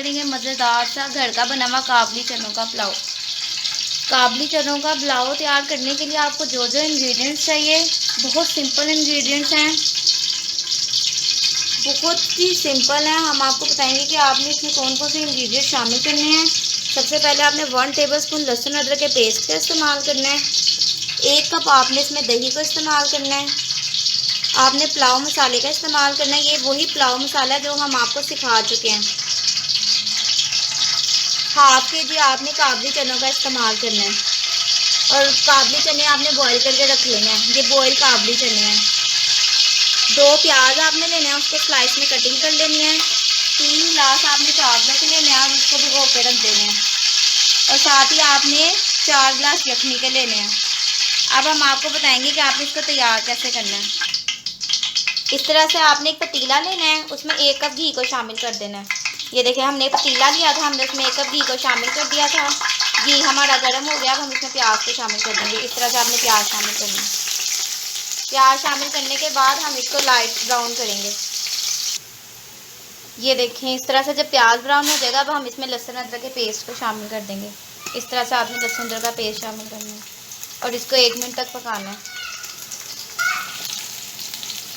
करेंगे मज़ेदार सा घर का बना हुआ काबली चनों का पुलाव। काबली चनों का पुलाव तैयार करने के लिए आपको जो जो इंग्रेडिएंट्स चाहिए, बहुत सिंपल इंग्रेडिएंट्स हैं, बहुत ही सिंपल है। हम आपको बताएंगे कि आपने इसमें कौन कौन से इंग्रेडिएंट शामिल करने हैं। सबसे पहले आपने 1 टेबलस्पून लहसुन अदरक के पेस्ट का इस्तेमाल करना है। 1 कप आपने इसमें दही को इस्तेमाल करना है। आपने पुलाव मसाले का इस्तेमाल करना है। ये वही पुलाव मसाला जो हम आपको सिखा चुके हैं। हाफ के आपने काबली चनों का इस्तेमाल करना है और काबली चने आपने बॉईल करके रख लेने हैं। ये बॉईल काबली चने हैं। 2 प्याज आपने लेने हैं, उसको स्लाइस में कटिंग कर लेनी है। 3 गिलास आपने चावलों के लेने हैं और उसको भिगो के रख देने हैं। और साथ ही आपने 4 गिलास यखनी के लेने हैं। अब हम आपको बताएंगे कि आपने इसको तैयार कैसे करना है। इस तरह से आपने एक पतीला लेना है, उसमें 1 कप घी को शामिल कर देना है। ये देखिए हमने पतीला लिया था, हमने उसमें 1 कप घी को शामिल कर दिया था। घी हमारा गर्म हो गया, अब हम इसमें प्याज को शामिल कर देंगे। इस तरह से आपने प्याज शामिल करना है। प्याज शामिल करने के बाद हम इसको लाइट ब्राउन करेंगे। ये देखें इस तरह से जब प्याज ब्राउन हो जाएगा, अब हम इसमें लहसुन अदरक के पेस्ट को शामिल कर देंगे। इस तरह से आपने लहसुन अदरक का पेस्ट शामिल करना है और इसको 1 मिनट तक पकाना है।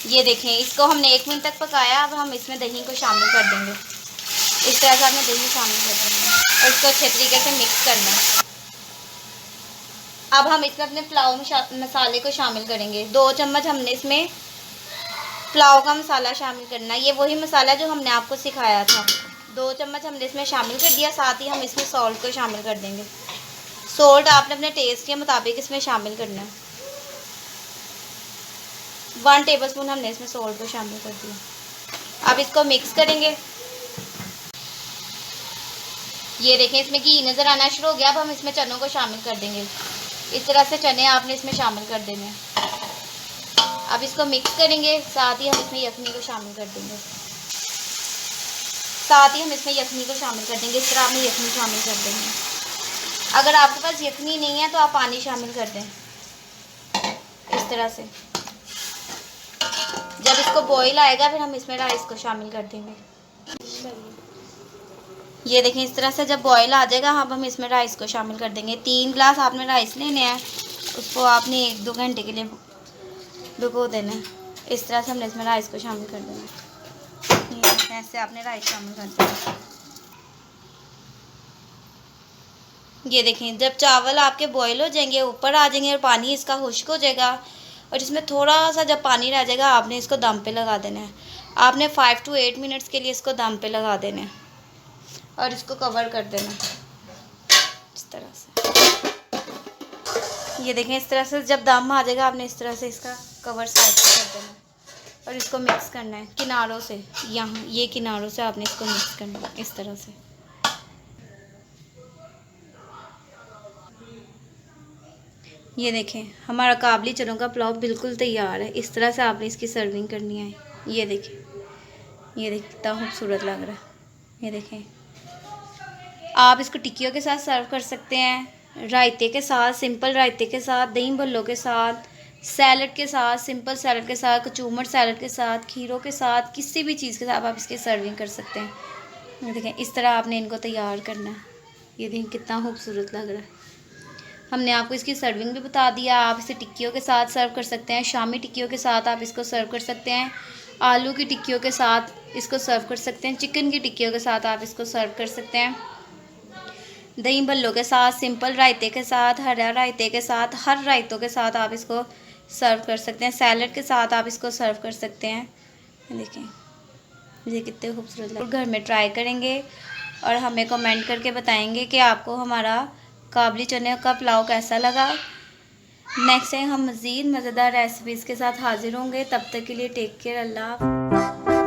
ये देखें इसको हमने 1 मिनट तक पकाया। अब हम इसमें दही को शामिल कर देंगे। इस तरह से आपने दही शामिल कर देंगे और इसको अच्छे तरीके से मिक्स करना है। अब हम इसमें अपने पुलाव मसाले को शामिल करेंगे। 2 चम्मच हमने इसमें पुलाव का मसाला शामिल करना है। ये वही मसाला जो हमने आपको सिखाया था। 2 चम्मच हमने इसमें शामिल कर दिया। साथ ही हम इसमें सॉल्ट को शामिल कर देंगे। सॉल्ट आपने अपने टेस्ट के मुताबिक इसमें शामिल करना है। 1 टेबलस्पून हमने इसमें सॉल्ट को शामिल कर दिया। अब इसको मिक्स करेंगे। ये देखें इसमें घी नज़र आना शुरू हो गया। अब हम इसमें चनों को शामिल कर देंगे। इस तरह से चने आपने इसमें शामिल कर देने हैं। अब इसको मिक्स करेंगे। साथ ही हम इसमें यखनी को शामिल कर देंगे। इस तरह आपने यखनी शामिल कर देंगे। अगर आपके पास यखनी नहीं है तो आप पानी शामिल कर दें। इस तरह से जब इसको बॉईल आएगा फिर हम इसमें राइस को शामिल कर देंगे। ये देखें इस तरह से जब बॉईल आ जाएगा अब हम इसमें राइस को शामिल कर देंगे। 3 गिलास आपने राइस लेने हैं, उसको आपने 1-2 घंटे के लिए भिगो देना है। इस तरह से हमने इसमें राइस को शामिल कर देना है। ऐसे आपने राइस शामिल कर देना। ये देखें जब चावल आपके बॉईल हो जाएंगे, ऊपर आ जाएंगे और पानी इसका खुश्क हो जाएगा और इसमें थोड़ा सा जब पानी रह जाएगा आपने इसको दम पे लगा देना है। आपने 5 to 8 मिनट्स के लिए इसको दम पे लगा देना है और इसको कवर कर देना इस तरह से। ये देखें इस तरह से जब दम आ जाएगा आपने इस तरह से इसका कवर साइड पे कर देना और इसको मिक्स करना है किनारों से। यहाँ ये किनारों से आपने इसको मिक्स करना है इस तरह से। ये देखें हमारा काबली चनों का पुलाव बिल्कुल तैयार है। इस तरह से आपने इसकी सर्विंग करनी है। ये देखें कितना खूबसूरत लग रहा है। ये देखें आप इसको टिक्कियों के साथ सर्व कर सकते हैं, रायते के साथ, सिंपल रायते के साथ, दही भल्लों के साथ, सैलड के साथ, सिंपल सैलड के साथ, कचूमर सैलड के साथ, खीरों के साथ, किसी भी चीज़ के साथ आप इसकी सर्विंग कर सकते हैं। ये देखें इस तरह आपने इनको तैयार करना है। ये देखें कितना खूबसूरत लग रहा है। हमने आपको इसकी सर्विंग भी बता दिया। आप इसे टिक्कियों के साथ सर्व कर सकते हैं, शामी टिक्कियों के साथ आप इसको सर्व कर सकते हैं, आलू की टिक्कियों के साथ इसको सर्व कर सकते हैं, चिकन की टिक्कियों के साथ आप इसको सर्व कर सकते हैं, दही भल्लों के साथ, सिंपल रायते के साथ, हरा रायते के साथ, हर रायतों के साथ आप इसको सर्व कर सकते हैं, सैलड के साथ आप इसको सर्व कर सकते हैं। देखें ये कितने खूबसूरत लग। घर में ट्राई करेंगे और हमें कमेंट करके बताएंगे कि आपको हमारा काबली चने का पुलाव कैसा लगा। नेक्स्ट टाइम हम मज़ीद मज़ेदार रेसिपीज़ के साथ हाज़िर होंगे। तब तक के लिए टेक केयर। अल्लाह।